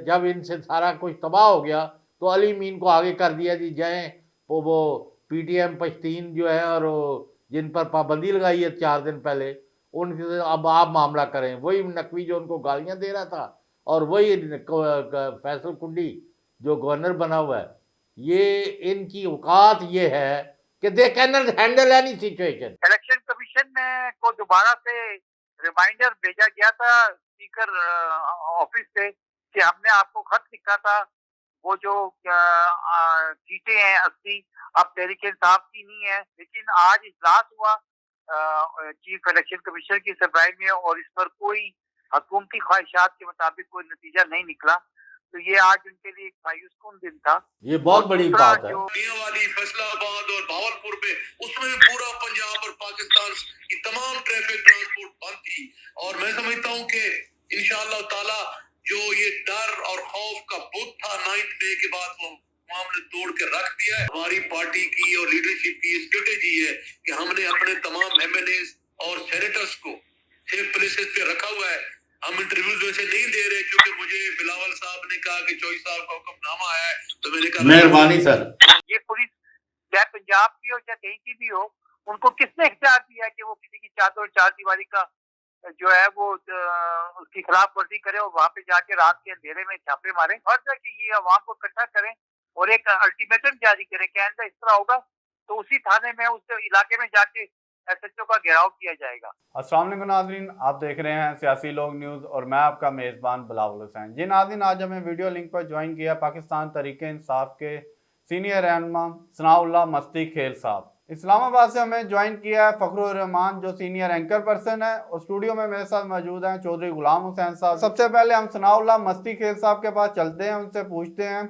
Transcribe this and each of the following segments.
जब इनसे सारा कुछ तबाह हो गया तो अली मीन को आगे कर दिया जी, जाएं वो पीटीएम पश्तीन जो है और जिन पर पाबंदी लगाई है 4 दिन पहले, उनसे अब आप मामला करें। वही नकवी जो उनको गालियां दे रहा था और वही फैसल कुंडी जो गवर्नर बना हुआ है, ये इनकी औकात ये है कि they can handle any situation. Election commission को दोबारा से रिमाइंडर भेजा गया था स्पीकर ऑफिस से कि हमने आपको खत लिखा था, वो जो सीटें हैं 80 अब तहरीक इंसाफ की नहीं है, लेकिन आज इजलास हुआ चीफ इलेक्शन कमीशनर की सरबराही में और इस पर कोई हुकूमती ख्वाहिशात के मुताबिक कोई नतीजा नहीं निकला। तो ये आज उनके लिए एक मायूस कुन दिन था। ये बहुत बड़ी बात है। मियांवाली, फैसलाबाद और भावलपुर पे, उसमें भी पूरा पंजाब और पाकिस्तान की तमाम ट्रैफिक ट्रांसपोर्ट बंद थी। और मैं समझता हूँ कि इंशाअल्लाह ताला जो ये डर और खौफ का बुत था 9 मई के बाद, वो मामले तोड़ के रख दिया है। हमारी पार्टी की और लीडरशिप की स्ट्रेटेजी है कि हमने अपने तमाम एमएलए और सेनेटर्स को सेफ प्लेसेस पे रखा हुआ है। हम इंटरव्यूज वैसे नहीं दे रहे क्योंकि मुझे बिलावल साहब ने कहा कि चौधरी साहब का हुक्मनामा आया है, तो मैंने कहा मेहरबानी सर। ये पुलिस चाहे पंजाब की हो चाहे कहीं की भी हो, उनको किसने इख्तियार दिया कि वो किसी की चादर और चार दीवारी का जो है वो उसकी खिलाफ वर्जी करे और वहां पे जाके रात के अंधेरे में छापे मारे। फर्ज है कि ये अवाम को इकट्ठा करें और एक अल्टीमेटम जारी करें कि आइंदा इस तरह होगा तो उसी थाने में उस इलाके में जाके एसएचओ का घेराव किया जाएगा। अस्सलाम वालेकुम नाज़रीन, आप देख रहे हैं सियासी लोग न्यूज़ और मैं आपका मेज़बान बिलावल हुसैन। जी नाज़रीन, आज हमें वीडियो लिंक पर ज्वाइन किया पाकिस्तान तहरीक इंसाफ के सीनियर रहनुमा सनाउल्लाह मस्ती खेल साहब। इस्लामाबाद से हमें ज्वाइन किया है फ़खरुर रहमान जो सीनियर एंकर पर्सन है, और स्टूडियो में मेरे साथ मौजूद हैं चौधरी गुलाम हुसैन साहब। सबसे पहले हम सनाउल्लाह मस्ती खेल साहब के पास चलते हैं, उनसे पूछते हैं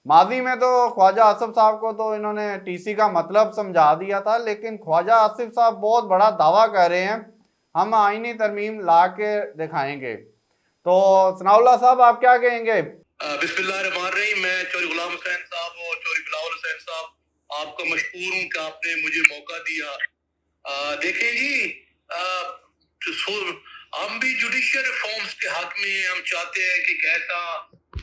माजी में तो ख्वाजा आसिफ साहब को तो इन्होंने टीसी का मतलब समझा दिया था, लेकिन ख्वाजा आसिफ साहब बहुत बड़ा दावा कर रहे हैं हम आईनी तरमीम ला के दिखाएंगे। तो सनाउल्लाह साहब आप क्या कहेंगे? बिस्मिल्लाहिर्रहमानिर्रहीम। मैं चौधरी गुलाम हुसैन साहब और चौधरी बिलावल हुसैन साहब आपका मशकूर हूँ कि आपने मुझे मौका दिया। देखें जी, हम भी जुडिशियल रिफॉर्म्स के हक में हैं। हम चाहते हैं कि ऐसा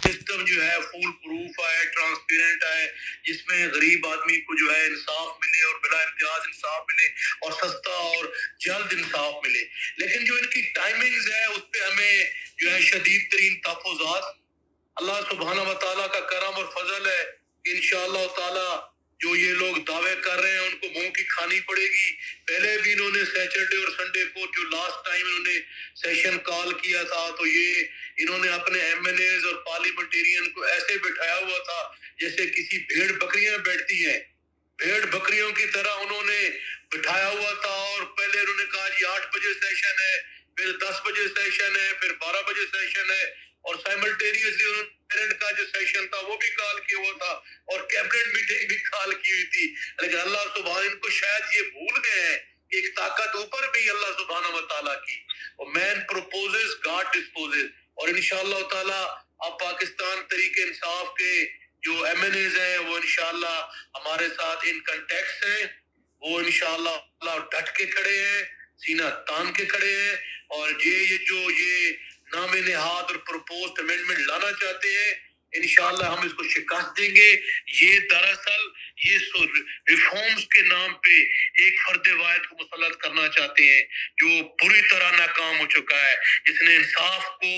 सिस्टम जो है फुल प्रूफ आए, ट्रांसपेरेंट आए, जिसमें गरीब आदमी को जो है इंसाफ मिले और बिला इम्तियाज इंसाफ मिले और सस्ता और जल्द इंसाफ मिले। लेकिन जो इनकी टाइमिंग्स है उस पर हमें जो है शदीद तरीन तहफ़्फ़ुज़ात। अल्लाह सुब्हानहू व तआला का करम और फजल है कि इंशाअल्लाह ताला जो ये लोग दावे कर रहे हैं उनको मुंह की खानी पड़ेगी। पहले भी इन्होंने सैटरडे और संडे को जो लास्ट टाइम इन्होंने सेशन कॉल किया था, तो ये इन्होंने अपने एमएलए और पार्लियामेंटेरियन को ऐसे बिठाया हुआ था जैसे किसी भेड़ बकरियां बैठती हैं, भेड़ बकरियों की तरह उन्होंने बिठाया हुआ था। और पहले उन्होंने कहा जी 8 बजे सेशन है, फिर 10 बजे सेशन है, फिर 12 बजे सेशन है, और साइमल्टेनियसली उन्होंने का जो सेशन था वो भी कॉल किया हुआ था और कैबिनेट मीटिंग भी कॉल की हुई थी। लेकिन अल्लाह सुभान इनको शायद ये भूल गए हैं कि एक ताकत ऊपर भी अल्लाह सुभान व तआला की, और मैन प्रोपोजेस गॉड डिस्पोजेस। और इंशाअल्लाह ताला अब पाकिस्तान तरीके इंसाफ के जो एमएनएज हैं वो इंशाअल्लाह हमारे साथ इन कंटेक्ट हैं, वो इंशाअल्लाह डट के खड़े हैं, सीना तान के खड़े हैं। और ये नामे नेहाद और प्रपोज्ड अमेंडमेंट लाना चाहते हैं, इंशाअल्लाह हम इसको शिकस्त देंगे। ये दरअसल ये रिफॉर्म्स के नाम पे एक फर्द वाहिद को मुसल्लत करना चाहते हैं जो पूरी तरह नाकाम हो चुका है, जिसने इंसाफ को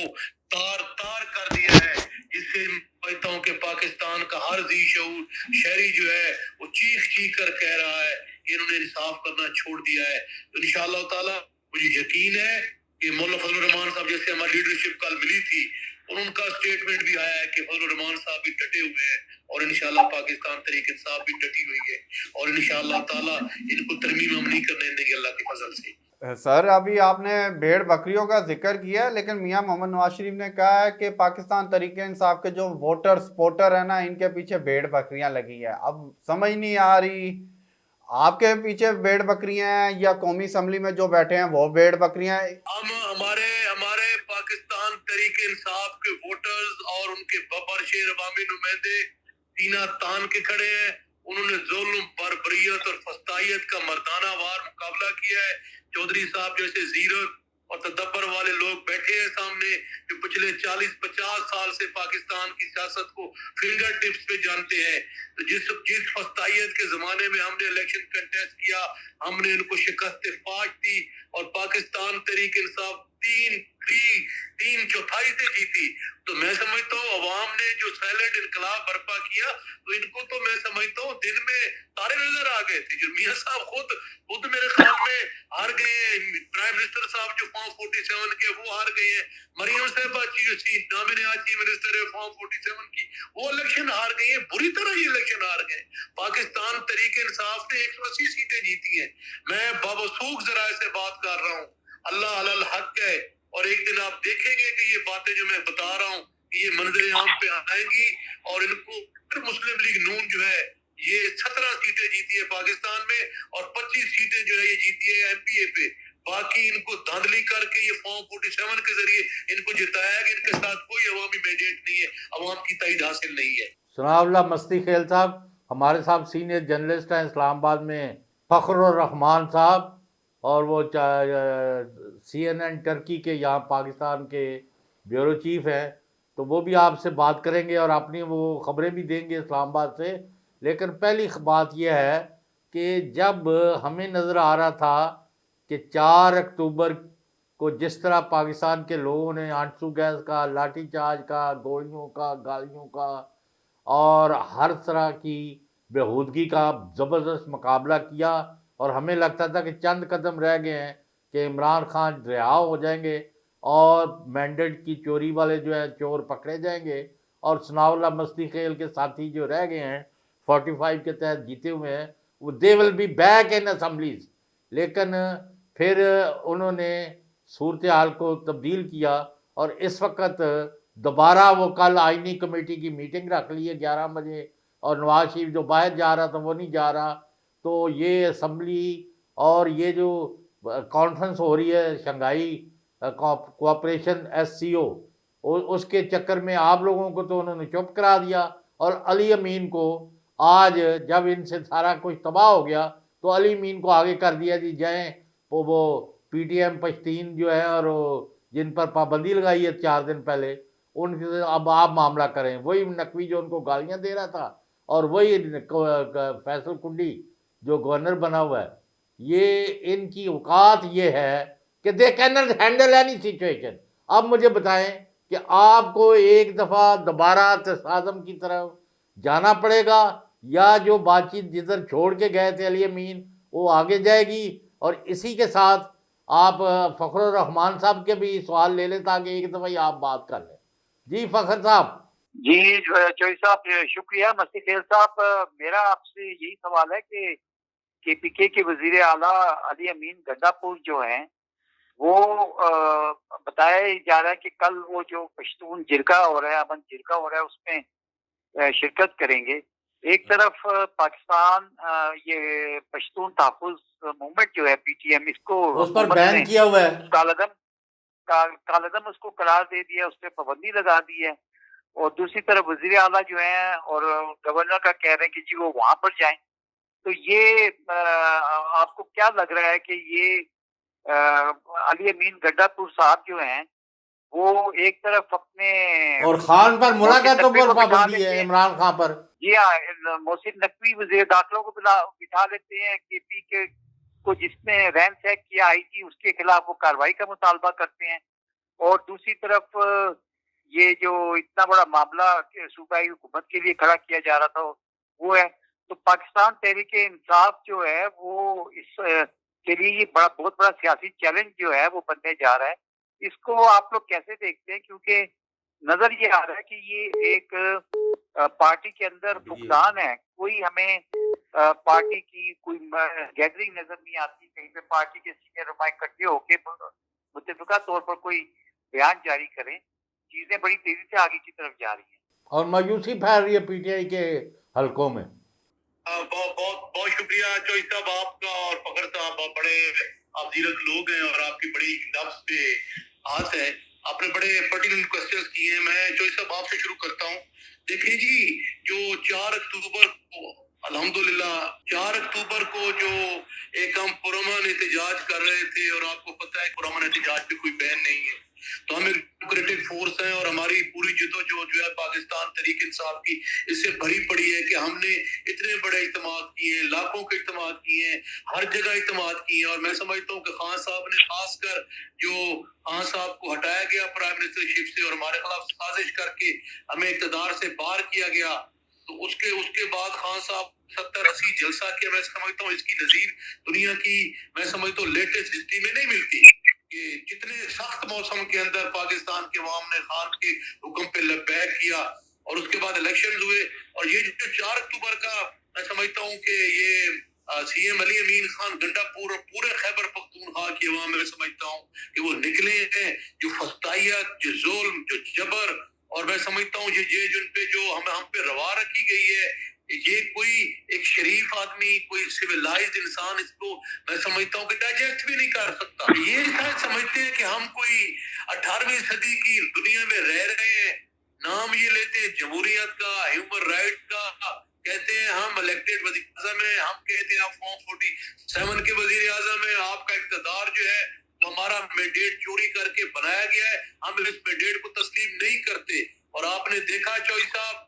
तार तार कर दिया है, जिससे कहता हूँ कि पाकिस्तान का हर जी शऊर शहरी जो है वो चीख चीख कर कह रहा है इन्होंने इंसाफ करना छोड़ दिया है। तो इंशाअल्लाह ताला मुझे यकीन है कि मौलाना फजलुर रहमान साहब जैसे हमारी लीडरशिप कल मिली थी और उनका स्टेटमेंट भी आया है कि फजलुर रहमान साहब भी डटे हुए हैं और इंशाअल्लाह पाकिस्तान तहरीक इंसाफ भी डटी हुई है और इंशाअल्लाह ताला इनको तरमीम हम नहीं करने देंगे अल्लाह के फजल से। सर अभी आपने भेड़ बकरियों का जिक्र किया, लेकिन मियां मोहम्मद नवाज शरीफ ने कहा है कि पाकिस्तान तहरीक इंसाफ के जो वोटर सपोर्टर है ना, इनके पीछे भेड़ बकरियां लगी है। अब समझ नहीं आ रही आपके पीछे भेड़ बकरियां हैं या कौमी असम्बली में जो बैठे हैं वो भेड़ बकरियां हैं। हम हमारे पाकिस्तान तहरीक इंसाफ के वोटर्स और उनके बबर शेर अवामी नुमाइंदे सीना तान के खड़े हैं। उन्होंने जुल्म, बर्बरियत और फस्तायत का मर्दाना वार मुकाबला किया है। चौधरी साहब जैसे जीरक اور تدبر والے لوگ بیٹھے ہیں سامنے جو پچھلے 40-50 سال سے پاکستان کی سیاست کو فنگر ٹپس پہ جانتے ہیں. تو جس فسطائیت کے زمانے میں ہم نے الیکشن کنٹیسٹ کیا, ہم نے ان کو شکست فاش دی اور پاکستان تحریک انصاف تین چوتھائی سے جیتی. تو میں سمجھتا ہوں عوام نے جو سائلنٹ انقلاب برپا کیا, تو ان کو تو میں سمجھتا ہوں دن میں تارے نظر آ گئے تھے. جو میاں صاحب خود میرے خیال میں ہار گئے ہیں. پرائم منسٹر صاحب جو فارم 47 کے وہ ہار گئے ہیں. مریم صاحبہ چیف منسٹر ہے فارم 47 کی, وہ الیکشن ہار گئی ہیں, بری طرح یہ الیکشن ہار گئے. پاکستان تحریک انصاف نے 180 سیٹیں جیتی ہیں. میں بابسوخ ذرائع سے بات کر رہا ہوں, اللہ علی الحق ہے. اور ایک دن آپ دیکھیں گے کہ یہ باتیں جو میں بتا رہا ہوں یہ منظر عام پہ آئیں گی, اور ان کو مسلم لیگ نون جو ہے یہ 17 سیٹیں جیتی ہے پاکستان میں, اور 25 سیٹیں جو ہے یہ جیتی ہے ایم پی اے پہ. باقی ان کو دھاندلی کر کے یہ فارم 47 کے ذریعے ان کو جتایا کہ ان کے ساتھ کوئی عوامی مینڈیٹ نہیں ہے, عوام کی تائید حاصل نہیں ہے. ثناء اللہ مستی خیل صاحب ہمارے صاحب سینئر جرنلسٹ ہیں اسلام آباد میں, فخر الرحمان صاحب, اور وہ CNN ٹرکی کے یہاں پاکستان کے بیورو چیف ہیں, تو وہ بھی آپ سے بات کریں گے اور اپنی وہ خبریں بھی دیں گے اسلام آباد سے. لیکن پہلی بات یہ ہے کہ جب ہمیں نظر آ رہا تھا کہ 4 اکتوبر کو جس طرح پاکستان کے لوگوں نے آنسو گیس کا, لاٹھی چارج کا, گولیوں کا, گالیوں کا اور ہر طرح کی بےہودگی کا زبردست مقابلہ کیا, اور ہمیں لگتا تھا کہ چند قدم رہ گئے ہیں کہ عمران خان رہا ہو جائیں گے اور مینڈیٹ کی چوری والے جو ہیں چور پکڑے جائیں گے, اور ثناء اللہ مستی خیل کے ساتھی جو رہ گئے ہیں 45 کے تحت جیتے ہوئے ہیں وہ they will be back in assemblies. لیکن پھر انہوں نے صورتحال کو تبدیل کیا, اور اس وقت دوبارہ وہ کل آئینی کمیٹی کی میٹنگ رکھ لی ہے 11 بجے, اور نواز شریف جو باہر جا رہا تھا وہ نہیں جا رہا. تو یہ اسمبلی اور یہ جو کانفرنس ہو رہی ہے شنگھائی کوآپریشن SCO, اس کے چکر میں آپ لوگوں کو تو انہوں نے چپ کرا دیا, اور علی امین کو آج جب ان سے سارا کچھ تباہ ہو گیا تو علی امین کو آگے کر دیا جی جائیں وہ PTM پشتین جو ہے اور جن پر پابندی لگائی ہے 4 دن پہلے, ان سے اب آپ معاملہ کریں. وہی نقوی جو ان کو گالیاں دے رہا تھا, اور وہی فیصل کنڈی جو گورنر بنا ہوا ہے, یہ ان کی اوقات یہ ہے کہ they can not handle any situation. اب مجھے بتائیں کہ آپ کو ایک دفعہ دوبارہ تصادم کی طرف جانا پڑے گا, یا جو بات چیت جدھر چھوڑ کے گئے تھے علی امین وہ آگے جائے گی. اور اسی کے ساتھ آپ فخر الرحمان صاحب کے بھی سوال لے لیں تاکہ ایک دفعہ ہی آپ بات کر لیں. جی فخر صاحب. جی چوئی صاحب شکریہ. مستی خیل صاحب میرا آپ سے یہی سوال ہے کہ PK کے وزیر اعلیٰ علی امین گڈا پور جو ہیں وہ بتایا جا رہا ہے کہ کل وہ جو پشتون جرگہ ہو رہا ہے, امن جرگہ ہو رہا ہے, اس میں شرکت کریں گے. ایک طرف پاکستان یہ پشتون تحفظ موومنٹ جو ہے PTM, اس کو اس پر بین کیا ہوا ہے, کالعدم اس کو قرار دے دیا, اس پہ پابندی لگا دی ہے. اور دوسری طرف وزیر اعلیٰ جو ہیں اور گورنر کا کہہ رہے ہیں کہ جی وہ وہاں پر جائیں. تو یہ آپ کو کیا لگ رہا ہے کہ یہ علی امین گڈا پور صاحب جو ہیں وہ ایک طرف اپنے اور خان پر ملاقاتوں پر پابندی ہے, عمران خان پر. جی ہاں, محسن نقوی وزیر داخلہ کو بٹھا لیتے ہیں, KP کو جس نے رینس ہیک کیا IG اس کے خلاف وہ کارروائی کا مطالبہ کرتے ہیں. اور دوسری طرف یہ جو اتنا بڑا معاملہ صوبائی حکومت کے لیے کھڑا کیا جا رہا تھا وہ ہے. تو پاکستان تحریک انصاف جو ہے وہ اس کے لیے یہ بہت بڑا سیاسی چیلنج جو ہے وہ بننے جا رہا ہے. اس کو آپ لوگ کیسے دیکھتے ہیں؟ کیونکہ نظر یہ آ رہا ہے کہ یہ ایک پارٹی کے اندر فقدان ہے. کوئی ہمیں پارٹی کی کوئی گیدرنگ نظر نہیں آتی, کہیں پہ پارٹی کے سینئر رہنما اکٹھے ہو کے متفقہ طور پر کوئی بیان جاری کریں. چیزیں بڑی تیزی سے آگے کی طرف جا رہی ہیں اور مایوسی پھیل رہی ہے PTI کے حلقوں میں. بہت شکریہ چوئی صاحب آپ کا, اور فخر صاحب آپ بڑے آپ زیرک لوگ ہیں اور آپ کی بڑی نفس پہ ہاتھ ہے, آپ نے بڑے پرٹیننٹ کوسچنز کیے ہیں. میں چوئی صاحب آپ سے شروع کرتا ہوں. دیکھیں جی, جو 4 اکتوبر کو अल्हम्दुलिल्लाह 4 अक्टूबर को जो एक हम पुरअमन एहतजाज कर रहे थे, और आपको पता है पुरअमन एहतजाज पे कोई बैन नहीं है, तो हम एक डेमोक्रेटिक फोर्स हैं और हमारी पूरी जिद्दोजहद जो है पाकिस्तान तहरीक इंसाफ की इससे भरी पड़ी है कि हमने इतने बड़े इज्तिमात किए हैं, लाखों के इज्तिमात किए हैं, हर जगह इज्तिमात किए हैं। और मैं समझता हूँ कि खान साहब ने खासकर जो खान साहब को हटाया गया प्राइम मिनिस्टरशिप से और हमारे खिलाफ साजिश करके हमें इक़्तिदार से बाहर किया गया, तो उसके बाद खान साहब 70-80 जलसा किया। मैं समझता हूँ इसकी नजीर दुनिया की मैं समझता हूँ लेटेस्ट हिस्ट्री में नहीं मिलती कि जितने सख्त मौसम के अंदर पाकिस्तान के अवाम ने खान के हुक्म पे लबैक किया, और उसके बाद इलेक्शन हुए। और ये जो 4 अक्टूबर का मैं समझता हूँ कि ये सीएम अली अमीन खान गंडापुर पूरे खैबर पख्तूनख्वा की अवाम में समझता हूँ कि वो निकले हैं, जो फस्तायत, जो जुल्म, जो जबर, और मैं समझता हूँ ये जिन पे जो हम पे रवा रखी गई है, ये कोई एक शरीफ आदमी, कोई सिविलाइज्ड इंसान इसको मैं समझता हूँ कि डाइजेस्ट भी नहीं कर सकता। ये शायद समझते हैं कि हम कोई 18वीं सदी की दुनिया में रह रहे हैं, नाम ये लेते हैं जमहूरियत का, ह्यूमन राइट का, कहते हैं हम इलेक्टेड वजीर आजम है, हम कहते हैं आप फॉर्म 47 के वजीर आजम है, आपका इक़्तिदार जो है वो हमारा मैंडेट चोरी करके बनाया गया है, हम इस मैंडेट को तस्लीम नहीं करते। और आपने देखा चौधरी साहब,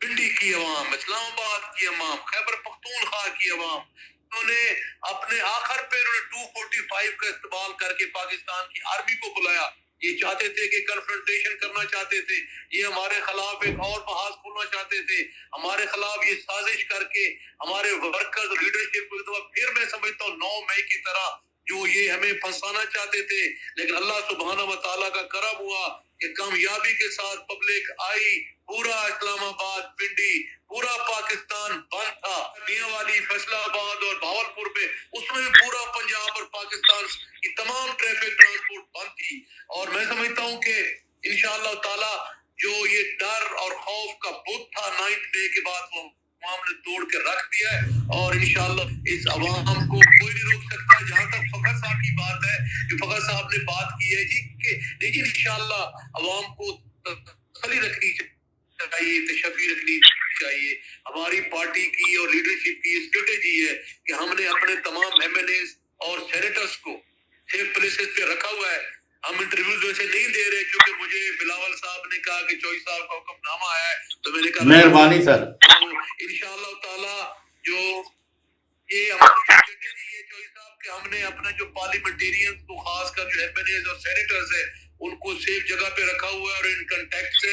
पिंडी की अवाम, इस्लामाबाद की अवाम, खैबर पख्तूनख्वा की अवाम, उन्होंने अपने आखिर पे 245 का इस्तेमाल करके पाकिस्तान की आर्मी को बुलाया। ये चाहते थे कि कन्फ्रंटेशन करना चाहते थे, ये हमारे खिलाफ एक और बहास खोलना चाहते थे, हमारे खिलाफ ये साजिश करके हमारे वर्कर्स लीडरशिप को फिर मैं समझता हूँ 9 मई की तरह जो ये हमें फंसाना चाहते थे। लेकिन अल्लाह सुब्हाना व तआला का करम हुआ कि कामयाबी के साथ पब्लिक आई, पूरा इस्लामाबाद, पिंडी, पूरा पाकिस्तान बंद था। मियांवाली, फैसलाबाद और भावलपुर में, उसमें भी पूरा पंजाब और पाकिस्तान की तमाम ट्रैफिक ट्रांसपोर्ट बंद थी। और मैं समझता हूँ कि इंशाअल्लाह ताला जो ये डर और खौफ का बुत था 9 मई के बाद, वो अवाम ने तोड़ के रख दिया है। और इंशाअल्लाह इस अवाम को कोई नहीं रोक सकता। जहां तक फखर साहब की बात है, जो फखर साहब ने बात की है जी कि लेकिन इंशाअल्लाह अवाम को तसल्ली रखनी चाहिए, तशफ़ी रखनी चाहिए। हमारी पार्टी की और लीडरशिप की स्ट्रेटेजी है कि हमने अपने तमाम MLA और सेनेटर्स को सेफ प्लेसेस पे रखा हुआ है। हम इंटरव्यूज वैसे नहीं दे रहे क्योंकि मुझे बिलावल साहब ने कहा कि चौधरी साहब का हुक्मनामा है, तो मैंने कहा मेहरबानी सर। तो इंशाअल्लाह ताला जो ये हमारी स्ट्रेटेजी है चौधरी साहब के, हमने अपना जो पार्लियामेंटेरियंस को खासकर जो MLAs और सेनेटर्स है उनको सेफ जगह पे रखा हुआ है। और इन कंटेक्ट से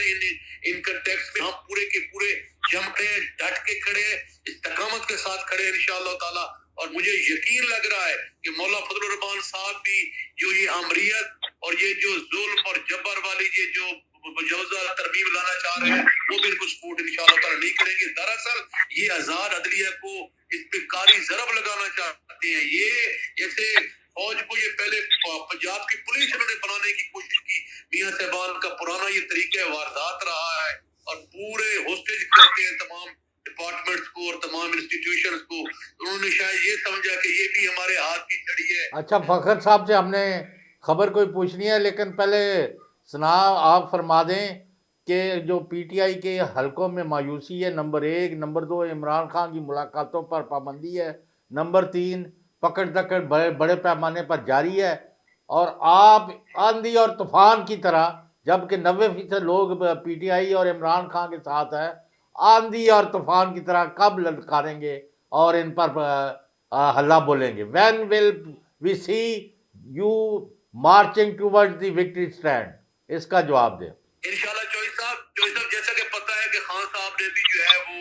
इन कंटेक्ट में हम पूरे के पूरे जम के डट के खड़े हैं, इस्तकामत के साथ खड़े हैं इंशाअल्लाह ताला। और मुझे यकीन लग रहा है कि मौला फजलुर रहमान साहब भी जो ये आमरियत और ये जो जुल्म और जबर वाली ये जो मुजवजा तरमीम लाना चाह रहे हैं, वो भी इनको सपोर्ट इंशाअल्लाह ताला नहीं करेंगे। दरअसल ये आजाद अदलिया को इस पे कारी जरब लगाना चाहते हैं। ये जैसे फौज को ये पहले पंजाब की पुलिस इन्होंने बनाने की कोशिश की, मियां साहबान का पुराना ये तरीका वारदात रहा है, और पूरे होस्टेज करते हैं तमाम डिपार्टमेंट्स को और तमाम इंस्टीट्यूशंस को। उन्होंने शायद ये समझा कि ये भी हमारे हाथ की छड़ी है। अच्छा, फखर साहब से हमने खबर कोई पूछनी है, लेकिन पहले सना आप फरमा दें कि जो PTI के हलकों में मायूसी है, नंबर 1, नंबर 2 इमरान खान की मुलाकातों पर पाबंदी है, नंबर 3 पकड़ दकड़ बड़े पैमाने पर जारी है, और आप आंधी और तूफान की तरह, जबकि 90% लोग PTI और इमरान खान के साथ है, आंधी और तूफान की तरह कब ललकारेंगे और इन पर हल्ला बोलेंगे? When will we see you marching towards the victory stand? इसका जवाब दें। इंशाल्लाह चौधरी साहब जैसा कि पता है कि खान साहब ने भी जो है वो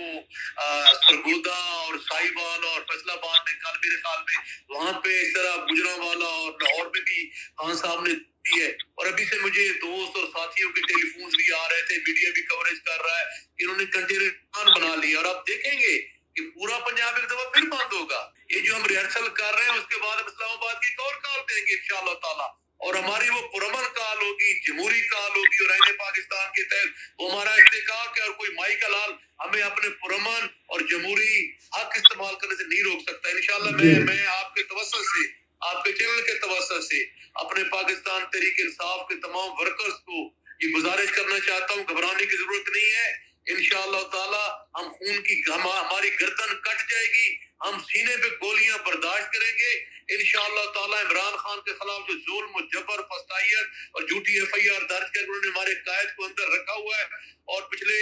सरगोदा और साहिवाल और फैसलाबाद में कल मेरे ख्याल में वहां पे इस तरह गुजरांवाला और लाहौर में भी खान साहब ने दी है। और अभी से मुझे दोस्त और साथियों के टेलीफोन भी आ रहे थे, मीडिया भी कवरेज कर रहा है, इन्होंने कंटेनर बना लिया। और आप देखेंगे कि पूरा पंजाब एक दफा फिर बंद होगा। ये जो हम रिहर्सल कर रहे हैं उसके बाद हम इस्लामाबाद की एक और काल देंगे इंशाअल्लाह ताला, और हमारी वो पुरअमन काल होगी, जमहूरी काल होगी, और आईने पाकिस्तान के तहत वो हमारा इस्तेकाक है। और कोई माई का लाल हमें अपने पुरअमन और जमहूरी हक इस्तेमाल करने से नहीं रोक सकता। इंशाअल्लाह मैं आपके तवस्सुल से, आपके चैनल के तवस्सुल से अपने पाकिस्तान तहरीक इंसाफ के तमाम वर्कर्स को ये गुजारिश करना चाहता हूँ, घबराने की जरूरत नहीं है। इंशाअल्लाह इंशाअल्लाह ताला हम खून की हमारी गर्दन कट जाएगी, हम सीने पे गोलियां बर्दाश्त करेंगे इंशाअल्लाह ताला। इमरान खान के खिलाफ जो जुल्म, जबर, फसाइयत और झूठी FIR दर्ज कर उन्होंने हमारे कायद को अंदर रखा हुआ है और पिछले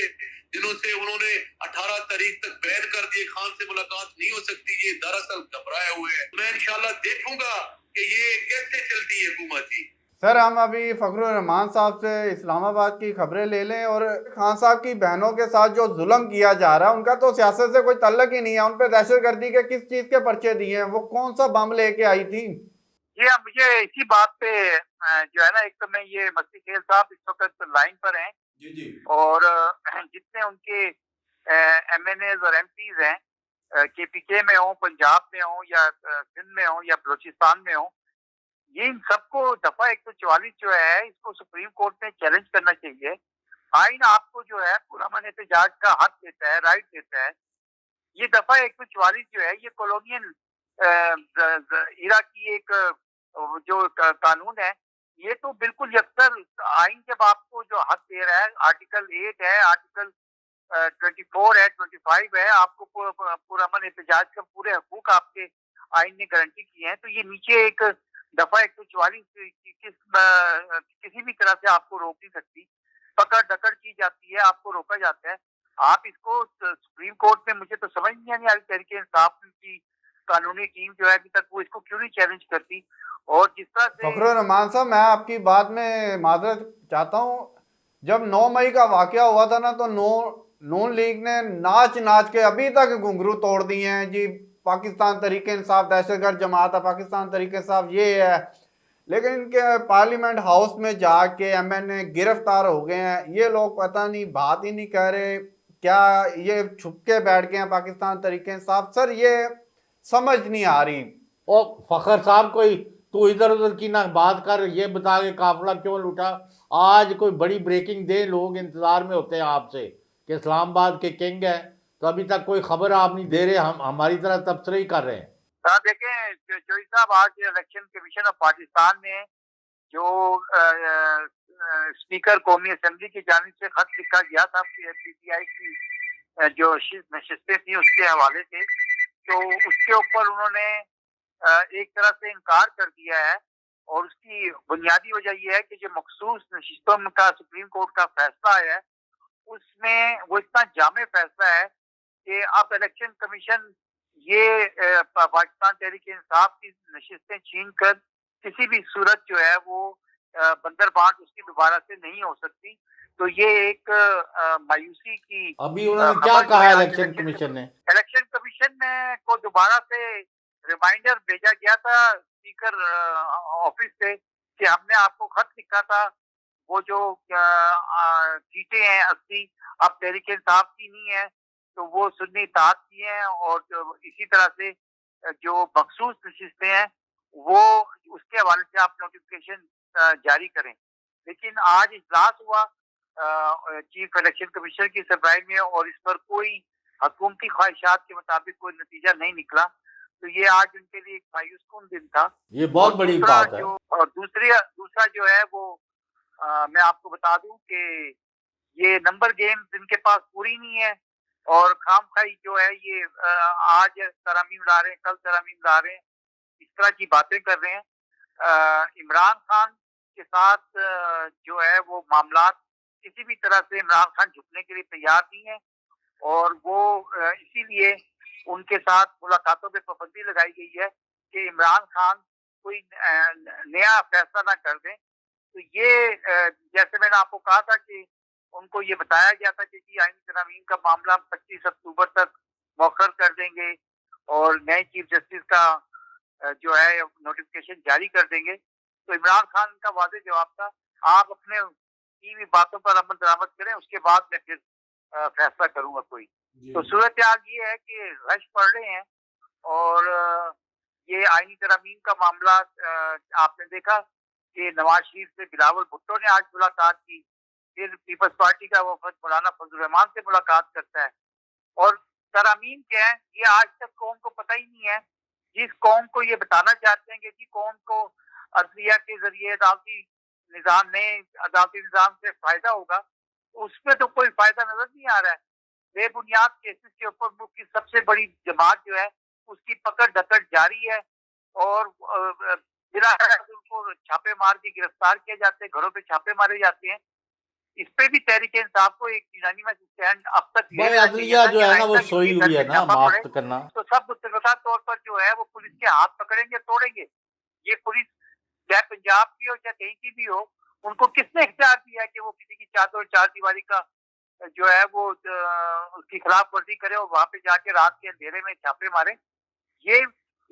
दिनों से उन्होंने 18 तारीख तक बैन कर दिए, खान से मुलाकात नहीं हो सकती, ये दरअसल घबराए हुए हैं। मैं इंशाअल्लाह देखूंगा कि ये कैसे चलती है हुकूमत जी। सर हम अभी फखरुर रहमान साहब से इस्लामाबाद की खबरें ले लें, और खान साहब की बहनों के साथ जो जुल्म किया जा रहा है उनका तो सियासत से कोई तल्लक ही नहीं है। उन पर दहशतगर्दी के किस चीज के पर्चे दिए हैं, वो कौन सा बम लेके आई थी? जी हाँ, मुझे इसी बात पे जो है ना, एक तो मैं ये मस्ती खेल साहब इस वक्त लाइन पर हैं जी जी। और जितने उनके MNAs और MPs हैं, KPK में हो, पंजाब में हो या सिंध में हो या बलोचिस्तान में हो, ये इन सबको दफा 144 जो है इसको सुप्रीम कोर्ट में चैलेंज करना चाहिए। आइन आपको जो है पुरअमन एहतजाज का हक देता है, राइट देता है। ये दफा 144 जो है ये कॉलोनियल इरा की एक जो कानून है, ये तो बिल्कुल यकसर आइन जब आपको जो हक दे रहा है, आर्टिकल 8 है, आर्टिकल 24 है, 25 है, आपको पुरअमन एहतजाज का पूरे हकूक आपके आइन ने गारंटी की है। तो ये नीचे एक दफा 144 किसी भी तरह से आपको रोक नहीं सकती, पकड़ दकड़ की जाती है, आपको रोका जाता है। आप इसको सुप्रीम कोर्ट में, मुझे तो समझ नहीं आ रही तहरीके इंसाफ की कानूनी टीम जो है अभी तक वो इसको क्यों नहीं चैलेंज करती। और जिस तरह से फखरुर रहमान साहब मैं आपकी बात में माजरत चाहता हूँ, जब 9 मई का वाकया हुआ था ना तो नून लीग ने नाच नाच के अभी तक घुंघरू तोड़ दिए हैं जी। पाकिस्तान तरीके इंसाफ दहशतगर्द जमात है, पाकिस्तान तरीके इंसाफ ये है, लेकिन इनके पार्लियामेंट हाउस में जाके MNA गिरफ्तार हो गए हैं। ये लोग पता नहीं बात ही नहीं कर रहे, क्या ये छुप के बैठ गए हैं पाकिस्तान तरीके इंसाफ? सर ये समझ नहीं आ रही। और फखर साहब कोई तू इधर उधर की ना बात कर, ये बता के काफिला क्यों लूटा। आज कोई बड़ी ब्रेकिंग दे, लोग इंतजार में होते हैं आपसे कि इस्लामाबाद के किंग है, तो अभी तक कोई खबर आप नहीं दे रहे, हम हमारी तरह तबसरे ही कर रहे हैं। देखें जोई साहब, आज इलेक्शन कमीशन ऑफ पाकिस्तान ने जो स्पीकर कौमी असेंबली की जानिब से खत लिखा गया था PTI की जो नशिस्तें थी उसके हवाले से, तो उसके ऊपर उन्होंने एक तरह से इनकार कर दिया है। और उसकी बुनियादी वजह यह है कि जो मखसूस नशिस्तों का सुप्रीम कोर्ट का फैसला है उसमें वो इतना जामे फैसला है कि अब इलेक्शन कमीशन ये पाकिस्तान तहरीक इंसाफ की नशिस्तें छीन कर किसी भी सूरत जो है वो बंदरबांट उसकी दोबारा से नहीं हो सकती। तो ये एक मायूसी की अभी उन्होंने क्या कहा इलेक्शन कमीशन ने? इलेक्शन कमीशन ने को दोबारा से रिमाइंडर भेजा गया था स्पीकर ऑफिस से कि हमने आपको खत लिखा था, वो जो सीटें हैं 80 अब तहरीक इंसाफ की नहीं है, तो वो सुन्नी इत्तेहाद की हैं। और इसी तरह से जो मखसूस नशिस्तें हैं वो उसके हवाले से आप नोटिफिकेशन जारी करें। लेकिन आज इजलास हुआ चीफ इलेक्शन कमिश्नर की सरबराही में और इस पर कोई हुकूमती ख्वाहिशात के मुताबिक कोई नतीजा नहीं निकला। तो ये आज उनके लिए एक मायूस कुन दिन था। ये बहुत बड़ी बात है। और दूसरा जो है वो मैं आपको बता दूं कि ये नंबर गेम जिनके पास पूरी नहीं है और खामखाई जो है ये आज तरामीम ला रहे हैं, कल तरामीम ला रहे हैं, इस तरह की बातें कर रहे हैं। इमरान खान के साथ जो है वो मामला किसी भी तरह से इमरान खान झुकने के लिए तैयार नहीं है और वो इसीलिए उनके साथ मुलाकातों पे पाबंदी लगाई गई है कि इमरान खान कोई नया फैसला ना कर दें। तो ये जैसे मैंने आपको कहा था कि उनको ये बताया गया था कि जी आईनी तरामीम का मामला 25 अक्टूबर तक मौखर कर देंगे और नए चीफ जस्टिस का जो है नोटिफिकेशन जारी कर देंगे। तो इमरान खान का वादे जवाब था, आप अपने की भी बातों पर अमल दरामद करें, उसके बाद मैं फिर फैसला करूंगा कोई। तो सूरत हाल ये है कि रश पड़ रहे हैं और ये आईनी तरामीम का मामला आपने देखा कि नवाज शरीफ से बिलावल भुट्टो ने आज मुलाकात की, फिर पीपल्स पार्टी का वफद मौलाना फजल रहमान से मुलाकात करता है। और तरामीम क्या है ये आज तक कौम को पता ही नहीं है। जिस कौम को ये बताना चाहते हैं कि जी कौम को अदलिया के जरिए अदालती निजाम से फायदा होगा, उसमें तो कोई फायदा नजर नहीं आ रहा है। बे बुनियाद केसेस के ऊपर मुल्क की सबसे बड़ी जमात जो है उसकी पकड़ धकड़ जारी है और बिला उनको छापे मार के गिरफ्तार किया जाते हैं, घरों पे छापे मारे जाते हैं। इस पे भी तहरीक इंसाफ को एक यूनानी में स्टैंड अब तक ले भाई लेना चाहिए अदलिया था जो कि है ना वो आइंदा सोई किसी घर हुई है पे ना छापा पड़े माफ करना। तो सब मुतलका तौर पर जो है वो पुलिस के हाथ पकड़ेंगे तोड़ेंगे। ये पुलिस चाहे पंजाब की हो चाहे कहीं की भी हो, उनको किसने इख्तियार दिया है कि वो किसी की चादर और चार दीवारी का जो है वो उसकी खिलाफ वर्जी करे और वहां पे जाके रात के अंधेरे में छापे मारे। ये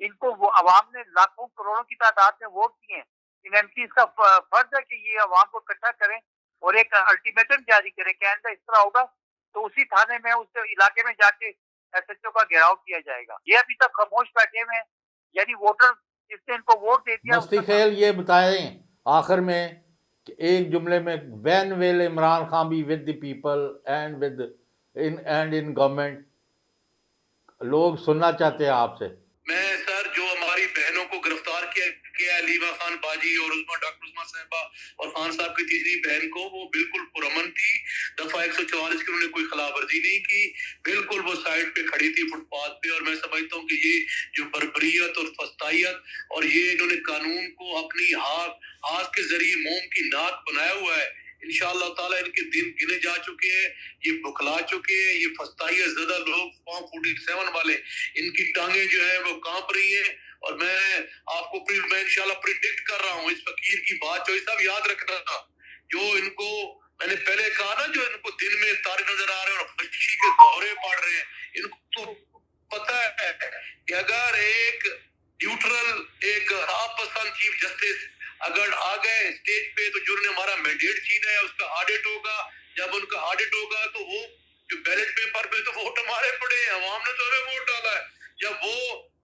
इनको वो अवाम ने लाखों करोड़ों की तादाद में वोट दिए हैं। इन एमपीज का फर्ज है कि ये अवाम को इकट्ठा करें और एक अल्टीमेटम जारी करें कि आइंदा इस तरह होगा तो उसी थाने में उस इलाके में जाके एसएचओ का घेराव किया जाएगा। ये अभी तक खामोश बैठे हुए हैं, यानी वोटर जिसने इनको वोट दे दिया मस्ती खेल ये बताएं आखिर में कि एक जुमले में, when will Imran Khan be with the people and with in government, लोग सुनना चाहते हैं आपसे। मैं सर जो हमारी बहनों को गिरफ्तार किया लीवा खान बाजी और डॉक्टर उस्मा साहिबा और खान साहब की तीसरी बहन को, वो बिल्कुल पुरअमन थी। दफा 144 की उन्होंने कोई खिलाफवर्जी नहीं की, बिल्कुल वो साइड पे खड़ी थी फुटपाथ पे। और मैं समझता हूँ कि ये जो बर्बरियत और फस्तायत और ये इन्होंने कानून को अपनी हाथ के जरिए मोम की नाक बनाया हुआ है, इंशाअल्लाह ताला इनके दिन गिने जा चुके हैं। ये बुखला चुके हैं, ये फस्ताइयत ज़दा लोग फॉर्म 47 वाले, इनकी टांगे जो है वो कांप रही हैं। और मैं इंशाल्लाह प्रिडिक्ट कर रहा हूँ इस फकीर की बात जो सब याद रखना था, जो इनको मैंने पहले कहा ना, जो इनको दिन में तारे नजर आ रहे हैं और खुशी के दौरे पड़ रहे हैं, इनको पता है कि अगर एक न्यूट्रल, एक आपसंद चीफ जस्टिस अगर आ गए स्टेज पे तो जो हमारा मैंडेट छीना है उसका ऑडिट होगा। जब उनका ऑडिट होगा तो वो जो बैलेट पेपर पे तो वोट हमारे पड़े हैं, अवाम ने तो हमें वोट डाला है। जब वो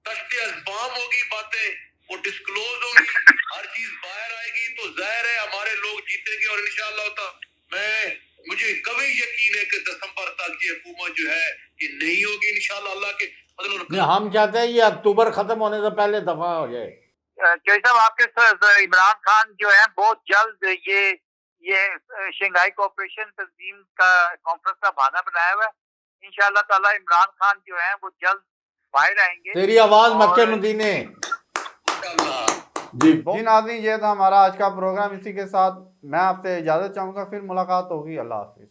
तश्ते असबाम होगी, बातें वो डिस्क्लोज होंगी, हर चीज बाहर आएगी, तो जाहिर है हमारे लोग जीतेंगे। और इंशाअल्लाह मुझे कभी यकीन है कि दिसंबर तक ये हुकूमत जो है ये नहीं होगी इंशाअल्लाह अल्लाह के नहीं, हम चाहते हैं ये अक्टूबर खत्म होने से पहले दफा हो जाए। जय साहब, आपके इमरान खान जो है बहुत जल्द ये शंघाई कोऑपरेशन तंजीम का कॉन्फ्रेंस का बहाना बनाया हुआ है। इंशाअल्लाह ताला इमरान खान जो है वो जल्द बाहर आएंगे। तेरी आवाज मक्के मदीने। जी नाज़रीन, ये था हमारा आज का प्रोग्राम। इसी के साथ मैं आपसे इजाज़त चाहूँगा, फिर मुलाकात होगी। अल्लाह हाफिज़।